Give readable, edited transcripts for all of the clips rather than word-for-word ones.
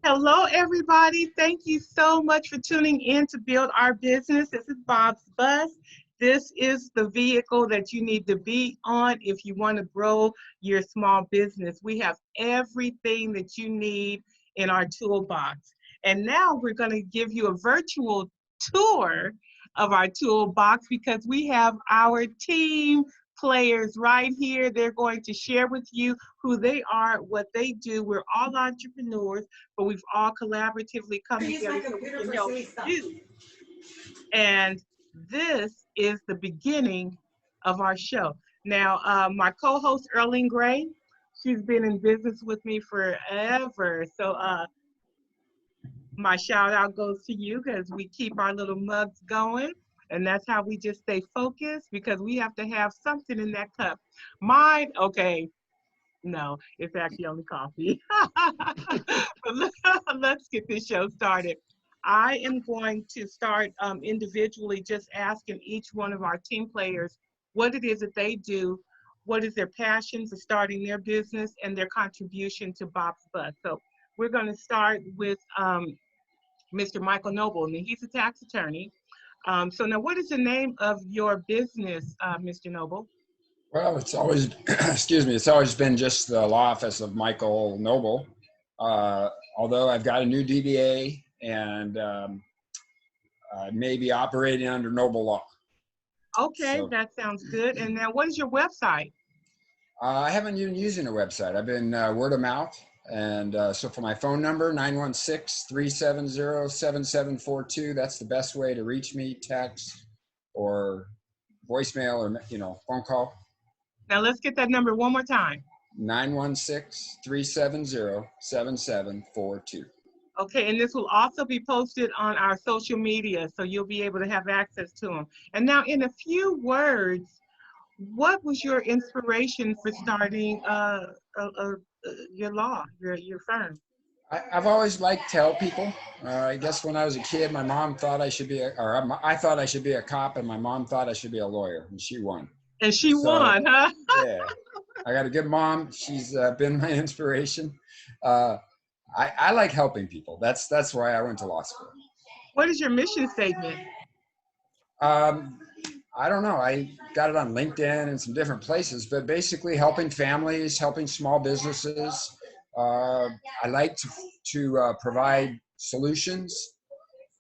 Hello, everybody. Thank you so much for tuning in to Build Our Business. This is Bob's Bus. This is the vehicle that you need to be on if you want to grow your small business. We have everything that you need in our toolbox. And now we're going to give you a virtual tour of our toolbox because we have our team players right here. They're going to share with you who they are, what they do. We're all entrepreneurs, but we've all collaboratively come together so we can help you. And this is the beginning of our show. Now, my co-host, Earlene Gray, she's been in business with me forever. So my shout out goes to you because we keep our little mugs going. And that's how we just stay focused because we have to have something in that cup. Mine, okay, no, it's actually only coffee. But let's get this show started. I am going to start individually just asking each one of our team players what it is that they do, what is their passion for starting their business, and their contribution to Bob's Bus. So we're going to start with Mr. Michael Noble, and he's a tax attorney. So now what is the name of your business, Mr. Noble? Well, it's always, excuse me, it's always been just the law office of Michael Noble. Although I've got a new DBA and I may be operating under Noble law. Okay, so that sounds good. And now what is your website? I haven't been using a website. I've been word of mouth. And so for my phone number, 916-370-7742, that's the best way to reach me, text or voicemail or, phone call. Now let's get that number one more time. 916-370-7742. Okay, and this will also be posted on our social media, so you'll be able to have access to them. And now in a few words, what was your inspiration for starting your firm? I've always liked to help people. I guess when I was a kid, my mom thought I should be, I thought I should be a cop, and my mom thought I should be a lawyer, and she won. And she won, huh? Yeah, I got a good mom. She's been my inspiration. I like helping people. That's why I went to law school. What is your mission statement? I don't know. I got it on LinkedIn and some different places, but basically helping families, helping small businesses. I like to provide solutions.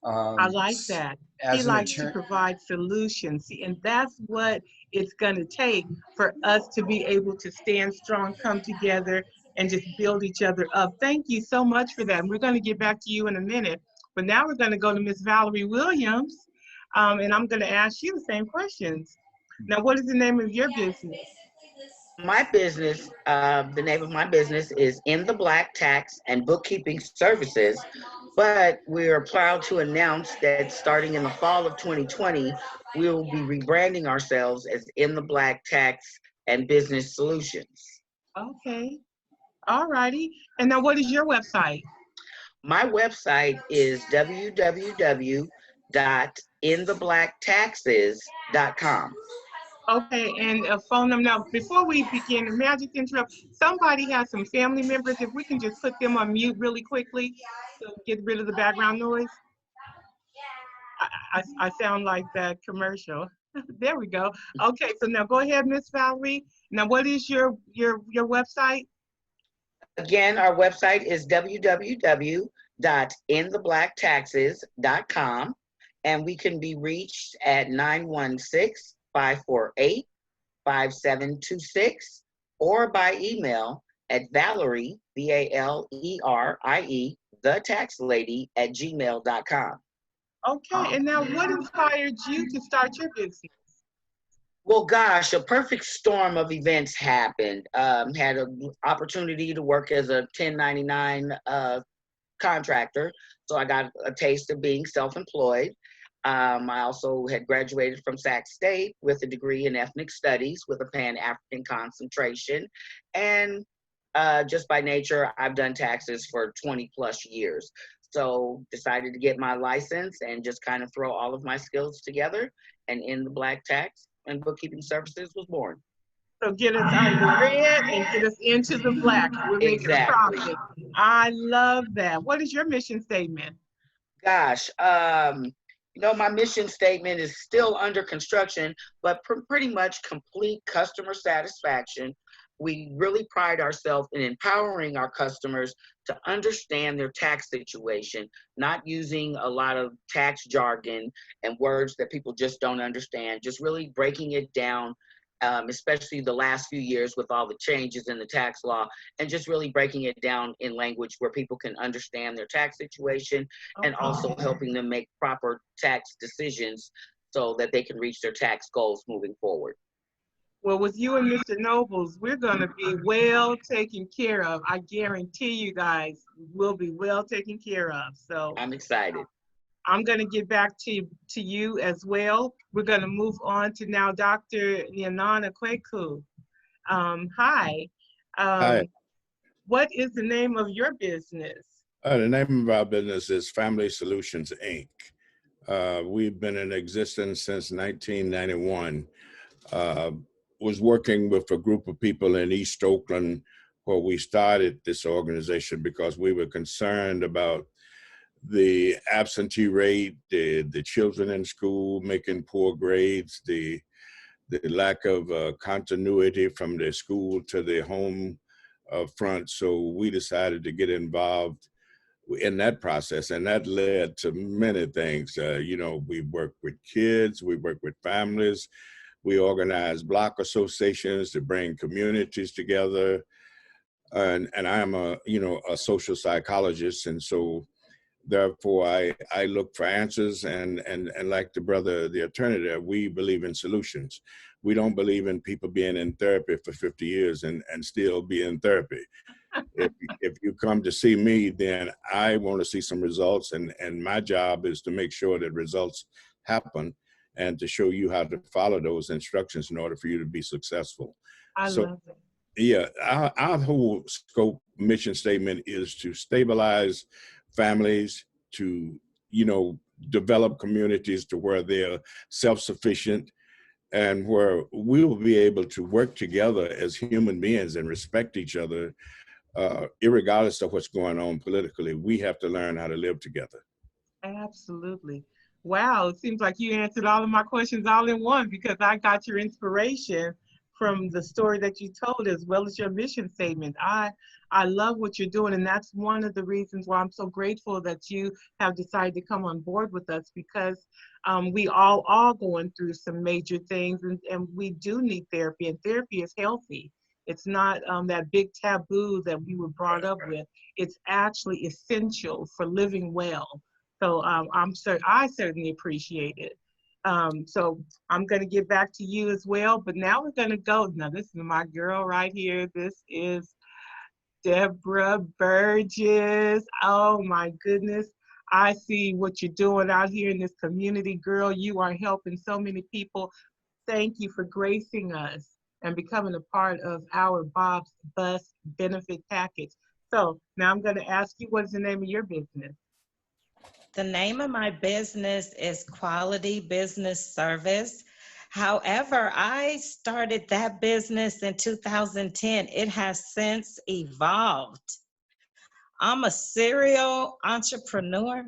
I like that. He likes to provide solutions. And that's what it's going to take for us to be able to stand strong, come together, and just build each other up. Thank you so much for that. And we're going to get back to you in a minute. But now we're going to go to Miss Valerie Williams. And I'm going to ask you the same questions. Now, what is the name of your business? My business, the name of my business is In the Black Tax and Bookkeeping Services, but we are proud to announce that starting in the fall of 2020, we will be rebranding ourselves as In the Black Tax and Business Solutions. Okay. All righty. And now what is your website? My website is www.intheblacktaxes.com. Okay, and a phone number. Now, before we begin, may I just interrupt? Somebody has some family members. If we can just put them on mute really quickly to get rid of the background noise. I sound like that commercial. There we go. Okay, so now go ahead, Miss Valerie. Now, what is your website? Again, our website is www.intheblacktaxes.com, and we can be reached at 916-548-5726 or by email at Valerie, Valerie, thetaxlady@gmail.com. Okay, and now what inspired you to start your business? Well, gosh, a perfect storm of events happened. Had an opportunity to work as a 1099 contractor, so I got a taste of being self-employed. I also had graduated from Sac State with a degree in ethnic studies with a Pan-African concentration. And just by nature, I've done taxes for 20 plus years. So decided to get my license and just kind of throw all of my skills together, and In the Black Tax and Bookkeeping Services was born. So get us out of the red and get us into the black. We're making a Exactly. profit. I love that. What is your mission statement? Gosh, my mission statement is still under construction, but pretty much complete customer satisfaction. We really pride ourselves in empowering our customers to understand their tax situation, not using a lot of tax jargon and words that people just don't understand, just really breaking it down, especially the last few years with all the changes in the tax law, and just really breaking it down in language where people can understand their tax situation, and also Okay. helping them make proper tax decisions so that they can reach their tax goals moving forward. Well, with you and Mr. Nobles, we're going to be well taken care of. I guarantee you guys will be well taken care of. So I'm excited. I'm going to get back to you as well. We're going to move on to now Dr. Nyanana Kweku. Hi. Hi. What is the name of your business? The name of our business is Family Solutions, Inc. We've been in existence since 1991. Was working with a group of people in East Oakland where we started this organization because we were concerned about the absentee rate, the children in school making poor grades, the lack of continuity from the school to the home front. So we decided to get involved in that process, and that led to many things. We work with kids, we work with families, we organize block associations to bring communities together. And I am a social psychologist, and so therefore I look for answers, and like the attorney there, we believe in solutions. We don't believe in people being in therapy for 50 years and still be in therapy. If you come to see me, then I want to see some results, and my job is to make sure that results happen and to show you how to follow those instructions in order for you to be successful. I So, love it. yeah, our whole scope mission statement is to stabilize families, to, develop communities to where they're self-sufficient, and where we will be able to work together as human beings and respect each other, irregardless of what's going on politically. We have to learn how to live together. Absolutely. Wow, it seems like you answered all of my questions all in one, because I got your inspiration from the story that you told as well as your mission statement. I love what you're doing, and that's one of the reasons why I'm so grateful that you have decided to come on board with us, because we all are going through some major things, and we do need therapy, and therapy is healthy. It's not that big taboo that we were brought up with. It's actually essential for living well. So I certainly appreciate it. So I'm going to get back to you as well, but now we're going to go. Now, this is my girl right here. This is Deborah Burgess. Oh my goodness. I see what you're doing out here in this community, girl. You are helping so many people. Thank you for gracing us and becoming a part of our Bob's Bus benefit package. So now I'm going to ask you, what is the name of your business? The name of my business is Quality Business Service. However, I started that business in 2010. It has since evolved. I'm a serial entrepreneur.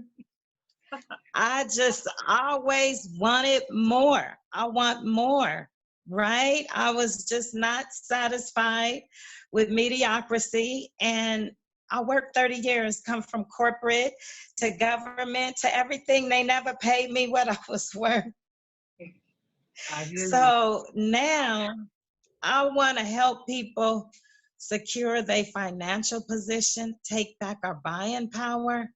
I just always wanted more. I want more, right? I was just not satisfied with mediocrity, and I worked 30 years, come from corporate to government to everything. They never paid me what I was worth. I hear you. So now I want to help people secure their financial position, take back our buying power,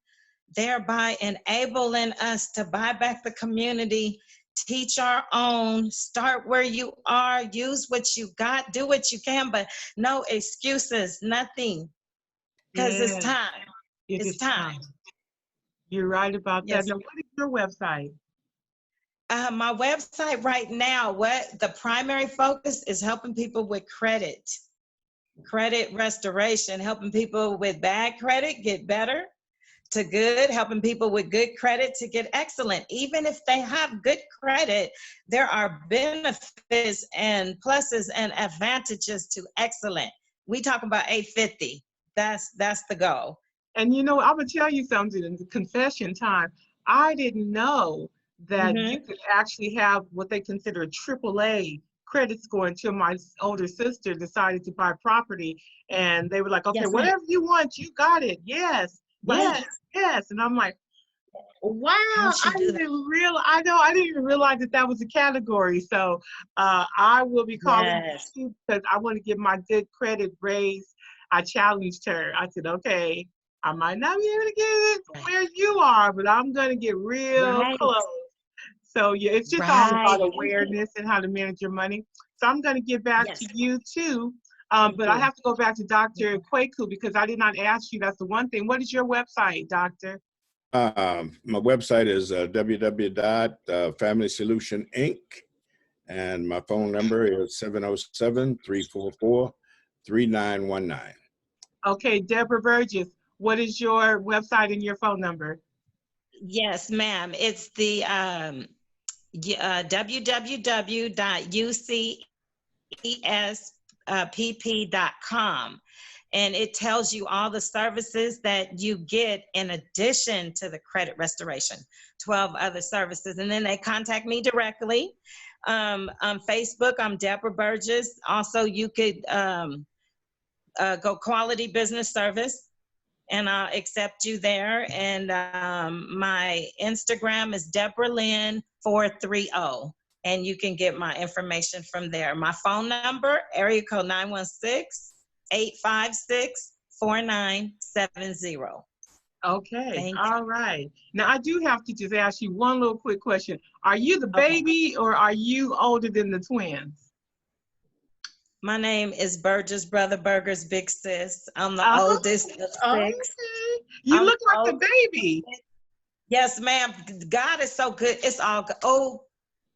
thereby enabling us to buy back the community, teach our own, start where you are, use what you got, do what you can, but no excuses, nothing. Because Yes, it's time. it It's is time. You're right about that. Yes. Now, what is your website? My website right now, what the primary focus is helping people with credit restoration, helping people with bad credit get better, to good, helping people with good credit to get excellent. Even if they have good credit, there are benefits and pluses and advantages to excellent. We talk about 850. That's the goal. And you know, I'm gonna tell you something in the confession time. I didn't know that you Mm-hmm. could actually have what they consider a AAA credit score until my older sister decided to buy property. And they were like, okay, Yes, ma'am. whatever you want, you got it. Yes, Right. yes, yes. And I'm like, wow, How'd she I do didn't that? even realize, I know, I didn't even realize that that was a category. So I will be calling Yes. you because I want to get my good credit raised. I challenged her. I said, okay, I might not be able to get it where you are, but I'm going to get real Right. close. So yeah, it's just all Right. about awareness and how to manage your money. So I'm going to get back Yes. to you too. Thank But I you. have to go back to Dr. Kwaku because I did not ask you. That's the one thing. What is your website, doctor? My website is www.familysolutioninc, and my phone number is 707-344-3919. Okay, Deborah Burgess, what is your website and your phone number? Yes, ma'am. It's the www.ucespp.com. And it tells you all the services that you get in addition to the credit restoration, 12 other services. And then they contact me directly. On Facebook, I'm Deborah Burgess. Also, you could go Quality Business Service, and I'll accept you there. And my Instagram is Deborah Lynn 430. And you can get my information from there. My phone number, area code 916-856-4970. Okay, Thank all right. Now I do have to just ask you one little quick question. Are you the you. Okay. baby or are you older than the twins? My name is Burgess Brother Burgers Big Sis. I'm the Oh, oldest of okay. 6. You I'm look the like the oldest. baby. Yes, ma'am. God is so good. It's all good. Oh,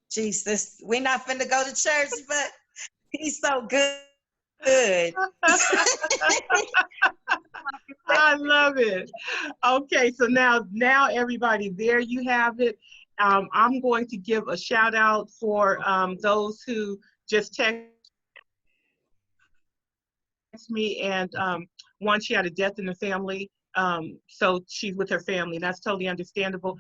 Jesus. We're not finna go to church, but he's so good. I love it. Okay, so now everybody, there you have it. I'm going to give a shout out for those who just text me and one, she had a death in the family. So she's with her family. That's totally understandable.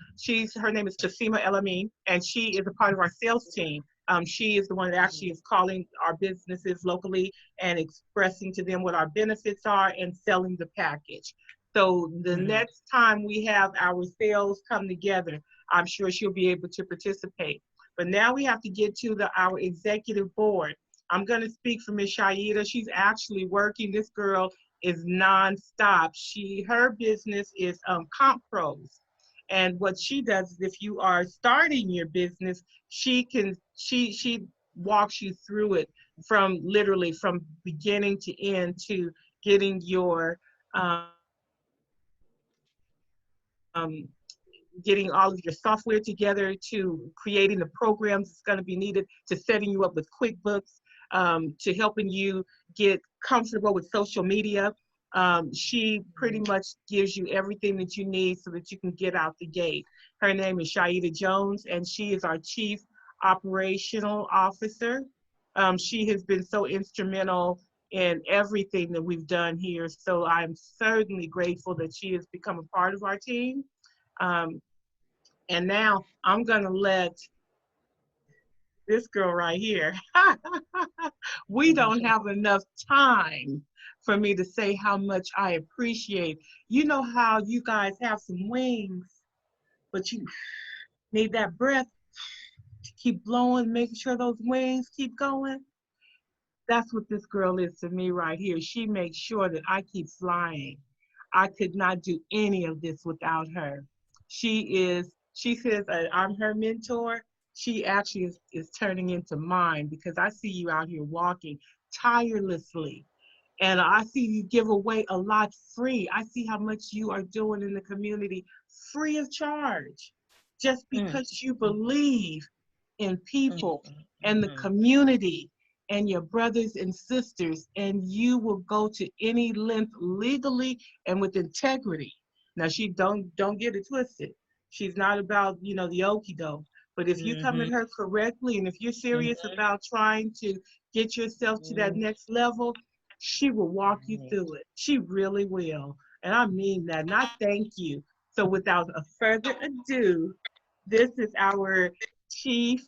Her name is Tasima Elamine, and she is a part of our sales team. She is the one that actually is calling our businesses locally and expressing to them what our benefits are and selling the package. So the next time we have our sales come together, I'm sure she'll be able to participate. But now we have to get to our executive board. I'm going to speak for Ms. Shaida. She's actually working. This girl is nonstop. Her business is Comp Pros. And what she does is if you are starting your business, she walks you through it from literally from beginning to end to getting your getting all of your software together to creating the programs that's going to be needed to setting you up with QuickBooks, to helping you get comfortable with social media. She pretty much gives you everything that you need so that you can get out the gate. Her name is Shaida Jones, and she is our Chief Operational Officer. She has been so instrumental in everything that we've done here. So I'm certainly grateful that she has become a part of our team. And now I'm gonna let this girl right here. We don't have enough time for me to say how much I appreciate. You know how you guys have some wings, but you need that breath to keep blowing, making sure those wings keep going. That's what this girl is to me right here. She makes sure that I keep flying. I could not do any of this without her. She says I'm her mentor. She actually is turning into mine because I see you out here walking tirelessly. And I see you give away a lot free. I see how much you are doing in the community free of charge, just because you believe in people and the community and your brothers and sisters, and you will go to any length legally and with integrity Now she don't get it twisted. She's not about, you know, the okie doke. But if you come Mm-hmm. at her correctly and if you're serious Mm-hmm. about trying to get yourself to that next level, she will walk you Right. through it. She really will. And I mean that. And I thank you. So without a further ado, this is our Chief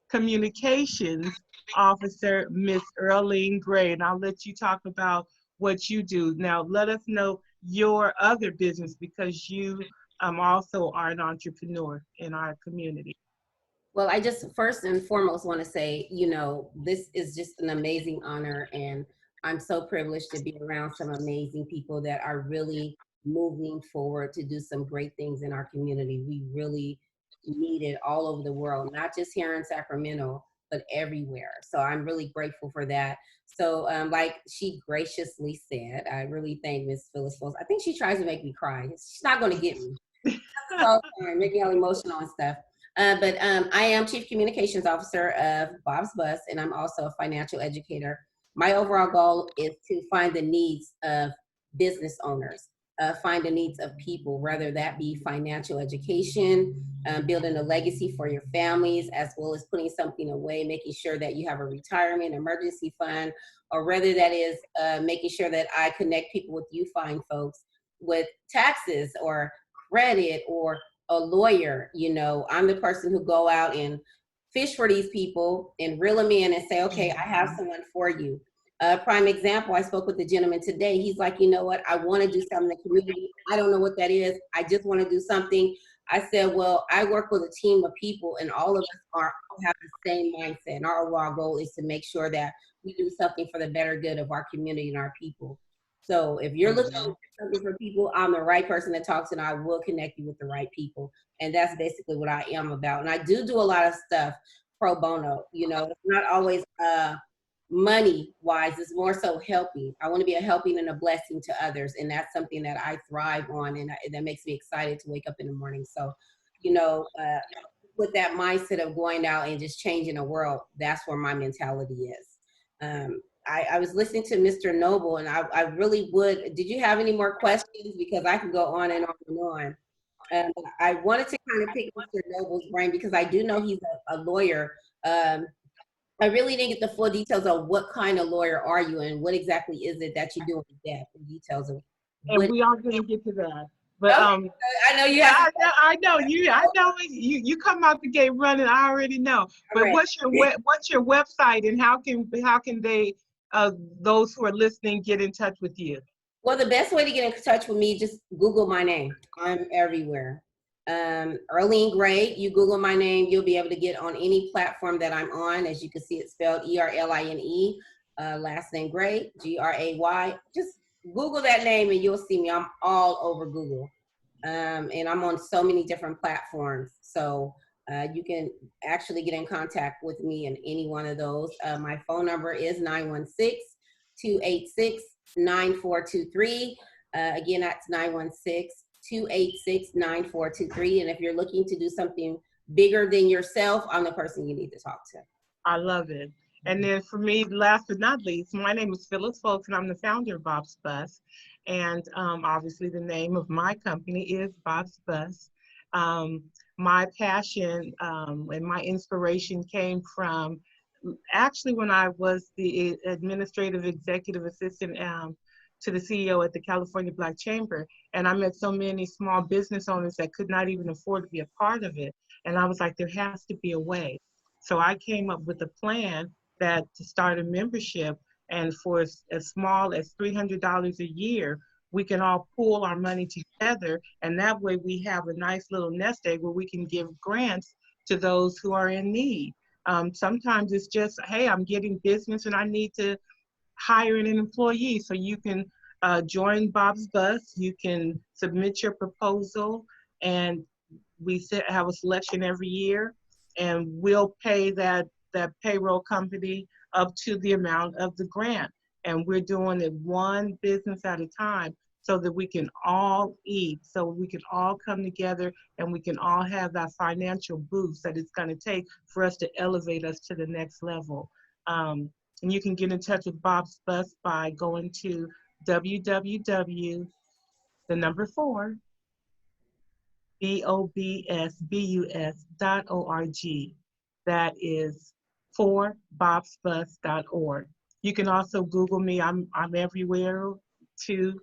Communications Officer, Miss Earlene Gray. And I'll let you talk about what you do. Now, let us know your other business because you also are an entrepreneur in our community. Well, I just first and foremost want to say, you know, this is just an amazing honor, and I'm so privileged to be around some amazing people that are really moving forward to do some great things in our community. We really need it all over the world, not just here in Sacramento, but everywhere. So I'm really grateful for that. So, like she graciously said, I really thank Miss Phyllis Fox. I think she tries to make me cry. She's not going to get me. So make me all emotional and stuff. But I am Chief Communications Officer of Bob's Bus, and I'm also a financial educator. My overall goal is to find the needs of business owners, find the needs of people, whether that be financial education, building a legacy for your families, as well as putting something away, making sure that you have a retirement emergency fund, or whether that is making sure that I connect people with you fine folks with taxes or credit or a lawyer. You know, I'm the person who go out and fish for these people and reel them in and say, okay, I have someone for you. Prime example, I spoke with the gentleman today. He's like, you know what? I want to do something in the community. I don't know what that is. I just want to do something. I said, well, I work with a team of people, and all of us have the same mindset. And our overall goal is to make sure that we do something for the better good of our community and our people. So if you're looking for something for people, I'm the right person to talk to, and I will connect you with the right people. And that's basically what I am about. And I do a lot of stuff pro bono. You know, it's not always money wise, it's more so helping. I want to be a helping and a blessing to others, and that's something that I thrive on, and that makes me excited to wake up in the morning. So, you know, with that mindset of going out and just changing the world, that's where my mentality is. I was listening to Mr. Noble, and I really would. Did you have any more questions? Because I could go on and on and on. I wanted to kind of pick Mr. Noble's brain because I do know he's a lawyer. I really didn't get the full details of what kind of lawyer are you and what exactly is it that you do in depth, the details of And what. we are going to get to that. But Okay, I know you have. I know you. I know you come out the gate running. I already know. But Right. what's your website, and how can they those who are listening get in touch with you? Well, the best way to get in touch with me, just Google my name. I'm everywhere. Earlene Gray, you Google my name, you'll be able to get on any platform that I'm on. As you can see, it's spelled Erline, last name Gray, Gray. Just Google that name and you'll see me. I'm all over Google. And I'm on so many different platforms. So you can actually get in contact with me in any one of those. My phone number is 916-286-9423. Again, that's 916-286-9423. And if you're looking to do something bigger than yourself, I'm the person you need to talk to. I love it. And then for me, last but not least, my name is Phyllis Fox, and I'm the founder of Bob's Bus. And obviously the name of my company is Bob's Bus. My passion and my inspiration came from actually when I was the administrative executive assistant to the CEO at the California Black Chamber. And I met so many small business owners that could not even afford to be a part of it. And I was like, there has to be a way. So I came up with a plan that to start a membership, and for as small as $300 a year, we can all pool our money together, and that way we have a nice little nest egg where we can give grants to those who are in need. Sometimes it's just, hey, I'm getting business and I need to hire an employee. So you can join Bob's Bus, you can submit your proposal, and we have a selection every year, and we'll pay that payroll company up to the amount of the grant. And we're doing it one business at a time so that we can all eat, so we can all come together and we can all have that financial boost that it's going to take for us to elevate us to the next level. And you can get in touch with Bob's Bus by going to www, the number 4, BOBSBUS.org. That is forbobsbus.org. You can also Google me. I'm everywhere too.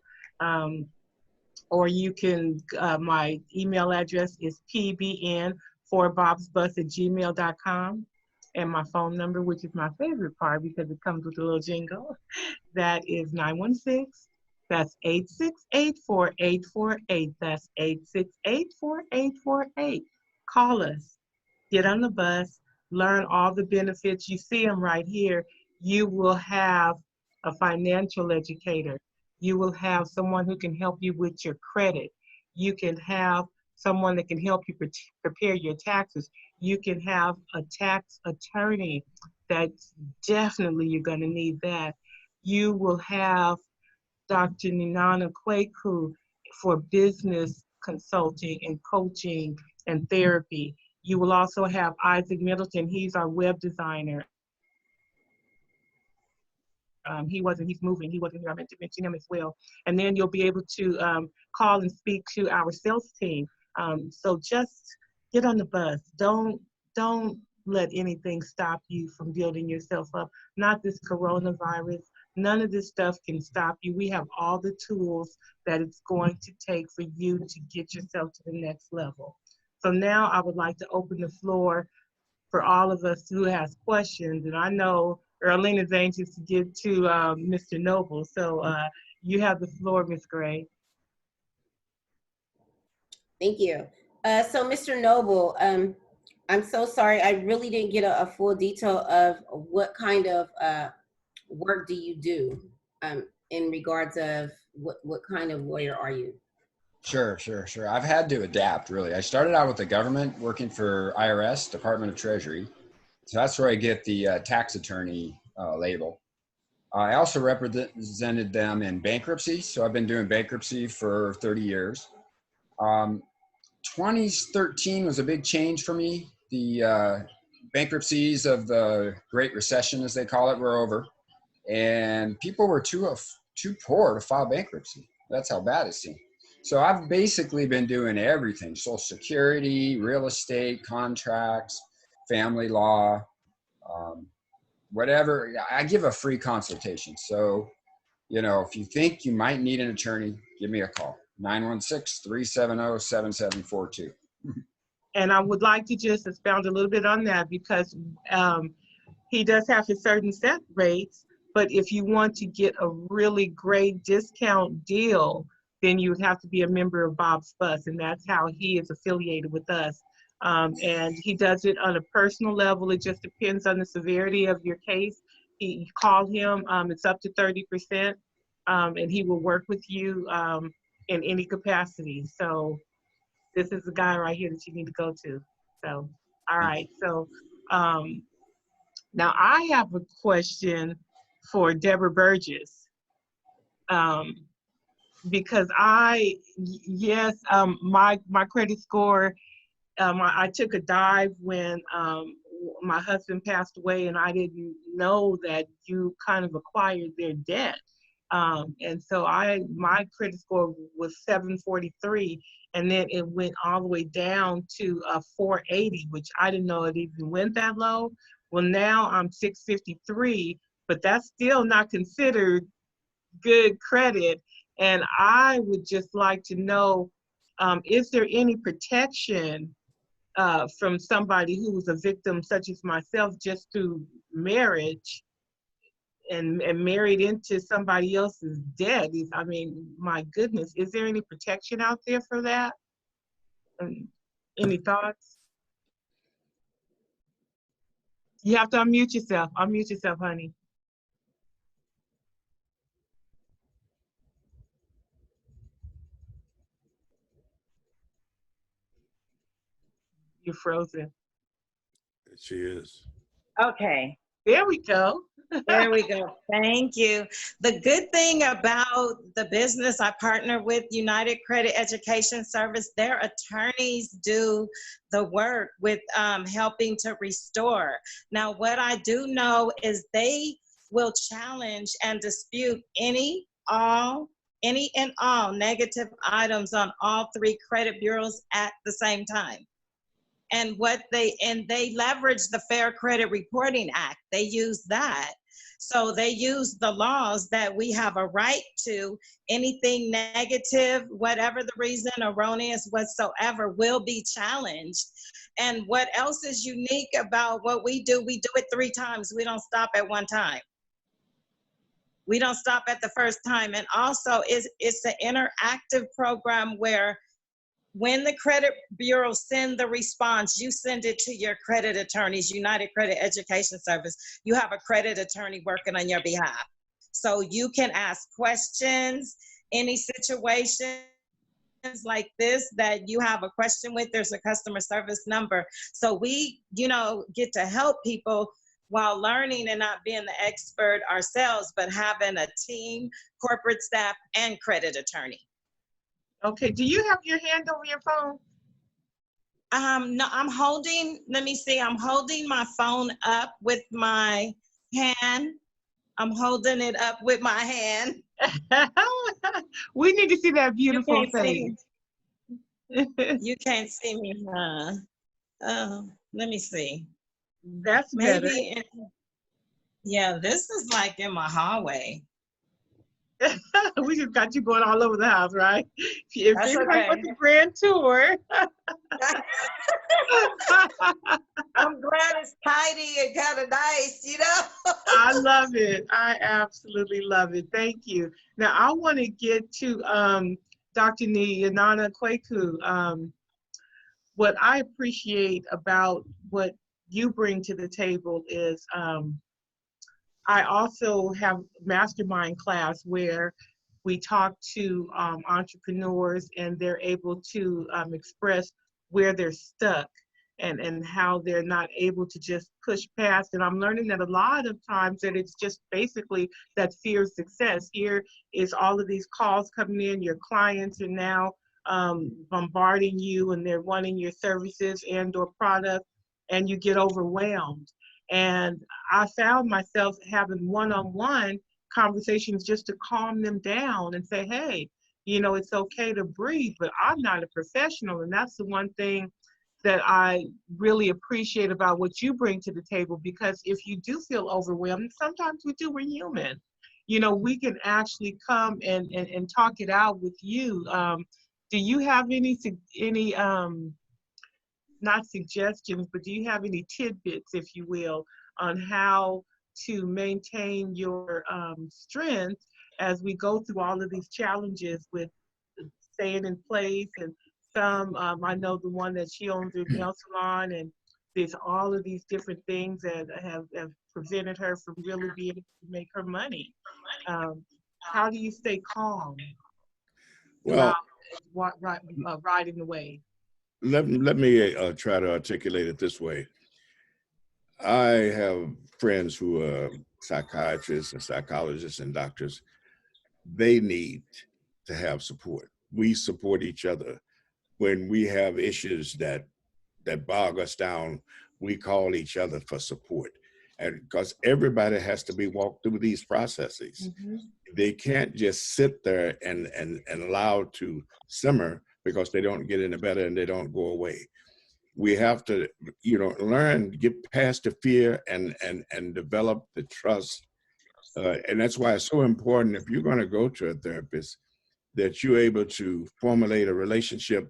Or you can, my email address is pbn4bobsbus@gmail.com. And my phone number, which is my favorite part because it comes with a little jingle, that is 916. That's 868-4848. That's 868-4848. Call us. Get on the bus. Learn all the benefits. You see them right here. You will have a financial educator. You will have someone who can help you with your credit. You can have someone that can help you prepare your taxes. You can have a tax attorney. That's definitely, you're going to need that. You will have Dr. Ninana Kweku for business consulting and coaching and therapy. You will also have Isaac Middleton. He's our web designer. He's moving. He wasn't here. I meant to mention him as well. And then you'll be able to call and speak to our sales team. So just get on the bus. Don't let anything stop you from building yourself up. Not this coronavirus. None of this stuff can stop you. We have all the tools that it's going to take for you to get yourself to the next level. So now I would like to open the floor for all of us who has questions. And I know Earlene is anxious to get to Mr. Noble. So you have the floor, Ms. Gray. Thank you. So Mr. Noble, I'm so sorry. I really didn't get a full detail of what kind of work do you do in regards of what kind of lawyer are you? Sure. I've had to adapt, really. I started out with the government, working for IRS, Department of Treasury. So that's where I get the tax attorney label. I also represented them in bankruptcy. So I've been doing bankruptcy for 30 years. 2013 was a big change for me. The bankruptcies of the Great Recession, as they call it, were over. And people were too poor to file bankruptcy. That's how bad it seemed. So I've basically been doing everything: Social Security, real estate, contracts, family law, whatever. I give a free consultation. So, if you think you might need an attorney, give me a call, 916-370-7742. And I would like to just expound a little bit on that because he does have his certain set rates, but if you want to get a really great discount deal, then you would have to be a member of Bob's Bus, and that's how he is affiliated with us. And he does it on a personal level. It just depends on the severity of your case. You call him, it's up to 30%, and he will work with you in any capacity. So this is the guy right here that you need to go to. So, all right. So now I have a question for Deborah Burgess. Because my credit score, I took a dive when my husband passed away, and I didn't know that you kind of acquired their debt. And so my credit score was 743, and then it went all the way down to 480, which I didn't know it even went that low. Well, now I'm 653, but that's still not considered good credit. And I would just like to know, is there any protection from somebody who was a victim such as myself just through marriage and married into somebody else's debt? I mean, my goodness, is there any protection out there for that? Any thoughts? You have to unmute yourself. Unmute yourself, honey. You're frozen. She is. Okay. There we go. There we go. Thank you. The good thing about the business I partner with, United Credit Education Service, their attorneys do the work with helping to restore. Now, what I do know is they will challenge and dispute any, all, any and all negative items on all 3 credit bureaus at the same time. And they leverage the Fair Credit Reporting Act. They use that. So they use the laws that we have a right to. Anything negative, whatever the reason, erroneous whatsoever, will be challenged. And what else is unique about what we do it 3 times. We don't stop at 1 time. We don't stop at the first time. And also it's an interactive program where when the credit bureau send the response, you send it to your credit attorneys, United Credit Education Service. You have a credit attorney working on your behalf. So you can ask questions, any situations like this that you have a question with, there's a customer service number. So we, get to help people while learning and not being the expert ourselves, but having a team, corporate staff, and credit attorney. Okay, do you have your hand over your phone? No, I'm holding my phone up with my hand. I'm holding it up with my hand. We need to see that beautiful face. You can't see me, huh? Oh, let me see. That's better. Yeah, this is like in my hallway. We just got you going all over the house, right? If That's anybody okay. wants a grand tour. I'm glad it's tidy and kind of nice, I love it. I absolutely love it. Thank you. Now I want to get to Dr. Nyanana Kweku. What I appreciate about what you bring to the table is I also have mastermind class where we talk to entrepreneurs and they're able to express where they're stuck and how they're not able to just push past. And I'm learning that a lot of times that it's just basically that fear of success. Here is all of these calls coming in, your clients are now bombarding you and they're wanting your services and or product, and you get overwhelmed. And I found myself having one-on-one conversations just to calm them down and say, hey, it's okay to breathe, but I'm not a professional. And that's the one thing that I really appreciate about what you bring to the table, because if you do feel overwhelmed, sometimes we do, we're human. We can actually come and talk it out with you. Do you have any not suggestions, but do you have any tidbits, if you will, on how to maintain your strength as we go through all of these challenges with staying in place? And some, I know the one that she owns her nail salon, and there's all of these different things that have prevented her from really being able to make her money. How do you stay calm Well, riding the wave? let me try to articulate it this way. I have friends who are psychiatrists and psychologists and doctors. They need to have support. We support each other. When we have issues that bog us down, we call each other for support. And because everybody has to be walked through these processes. Mm-hmm. They can't just sit there and allow to simmer because they don't get any better and they don't go away. We have to, learn, get past the fear and develop the trust. And that's why it's so important, if you're going to go to a therapist, that you're able to formulate a relationship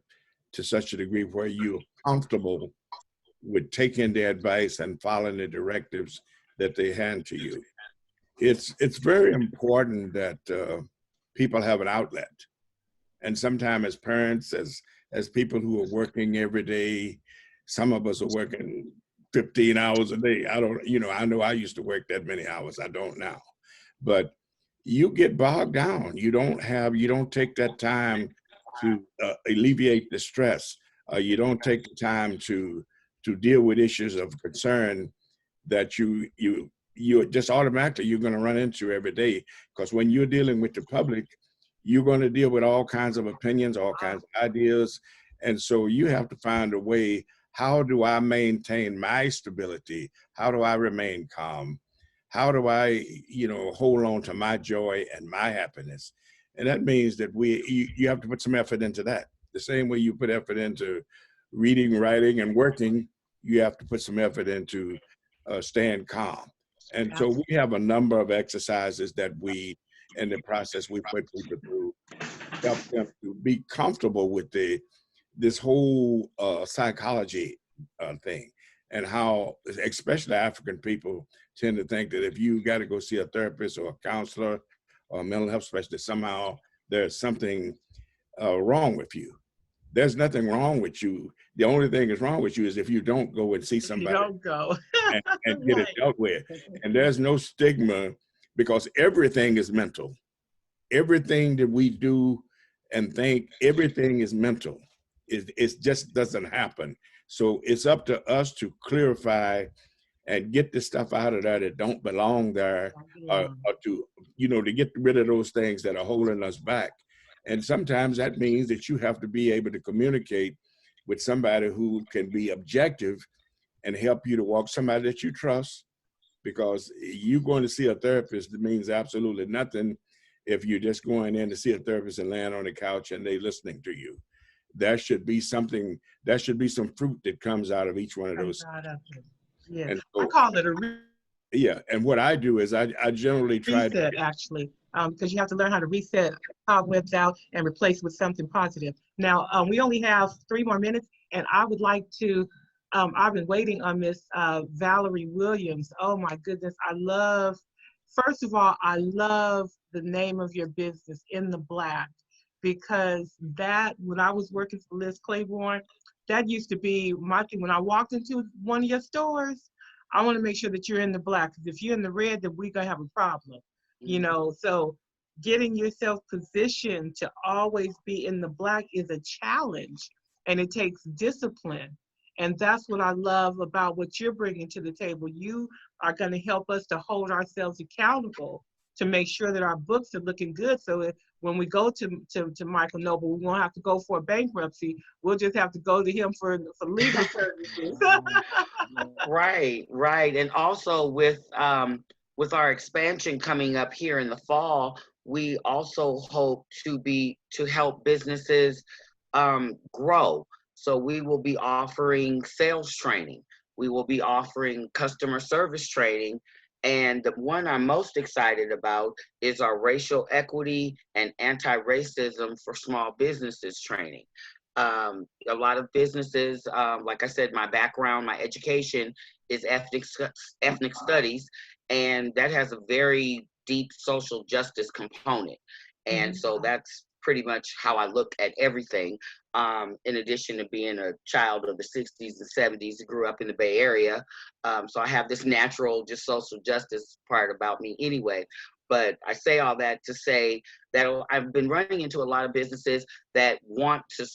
to such a degree where you're comfortable with taking their advice and following the directives that they hand to you. It's very important that people have an outlet. And sometimes as parents, as people who are working every day, some of us are working 15 hours a day. I know I used to work that many hours. I don't now. But you get bogged down. You don't take that time to alleviate the stress. You don't take the time to deal with issues of concern that you're just automatically you're going to run into every day. Because when you're dealing with the public, you're going to deal with all kinds of opinions, all kinds of ideas. And so you have to find a way, how do I maintain my stability? How do I remain calm? How do I, hold on to my joy and my happiness? And that means that you have to put some effort into that. The same way you put effort into reading, writing, and working, you have to put some effort into staying calm. And so we have a number of exercises that in the process, we put people through, help them to be comfortable with this whole psychology thing, and how, especially African people, tend to think that if you got to go see a therapist or a counselor or a mental health specialist, somehow there's something wrong with you. There's nothing wrong with you. The only thing that's wrong with you is if you don't go and see somebody. You don't go. and get it dealt with. And there's no stigma, because everything is mental. Everything that we do and think, everything is mental. It just doesn't happen. So it's up to us to clarify and get the stuff out of there that don't belong there, or to, to get rid of those things that are holding us back. And sometimes that means that you have to be able to communicate with somebody who can be objective and help you to walk, somebody that you trust, because you going to see a therapist, that means absolutely nothing if you're just going in to see a therapist and laying on the couch and they listening to you. There should be something, there should be some fruit that comes out of each one of those. Yeah, and so, I call it a yeah, and what I do is I generally try reset, actually, because you have to learn how to reset cobwebs out and replace with something positive. Now, we only have 3 more minutes, and I would like to, I've been waiting on Miss Valerie Williams. Oh my goodness, first of all, I love the name of your business, In the Black, because when I was working for Liz Claiborne, that used to be my thing. When I walked into one of your stores, I want to make sure that you're in the black, because if you're in the red, then we're going to have a problem, So getting yourself positioned to always be in the black is a challenge, and it takes discipline. And that's what I love about what you're bringing to the table. You are going to help us to hold ourselves accountable to make sure that our books are looking good. So when we go to Michael Noble, we won't have to go for a bankruptcy. We'll just have to go to him for legal services. Right. And also with our expansion coming up here in the fall, we also hope to help businesses grow. So we will be offering sales training. We will be offering customer service training. And the one I'm most excited about is our racial equity and anti-racism for small businesses training. A lot of businesses, like I said, my background, my education is ethnic studies, and that has a very deep social justice component. And so that's pretty much how I look at everything. In addition to being a child of the 60s and 70s, I grew up in the Bay Area. So I have this natural, just social justice part about me anyway. But I say all that to say that I've been running into a lot of businesses that want to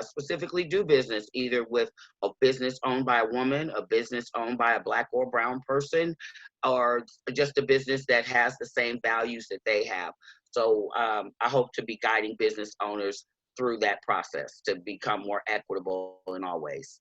specifically do business, either with a business owned by a woman, a business owned by a Black or brown person, or just a business that has the same values that they have. So I hope to be guiding business owners through that process to become more equitable in all ways.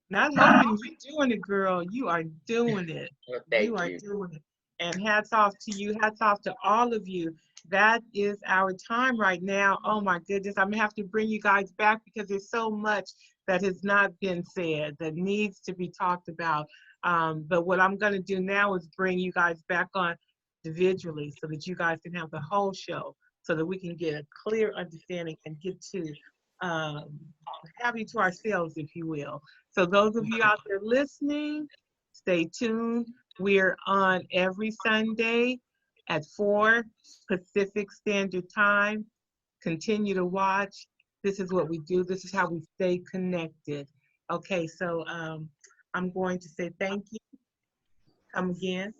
Not hoping, you're doing it, girl. You are doing it. Thank you are you. doing it. And hats off to you. Hats off to all of you. That is our time right now. Oh my goodness. I'm gonna have to bring you guys back because there's so much that has not been said that needs to be talked about. But what I'm gonna do now is bring you guys back on individually so that you guys can have the whole show, so that we can get a clear understanding and get to have you to ourselves, if you will. So those of you out there listening, stay tuned. We're on every Sunday at 4 Pacific Standard Time. Continue to watch. This is what we do. This is how we stay connected. Okay, so I'm going to say thank you. Come again.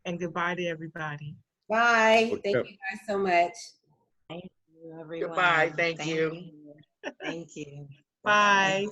And goodbye to everybody. Bye. Thank you guys so much. Thank you, everyone. Goodbye. Thank you. Thank you. Bye.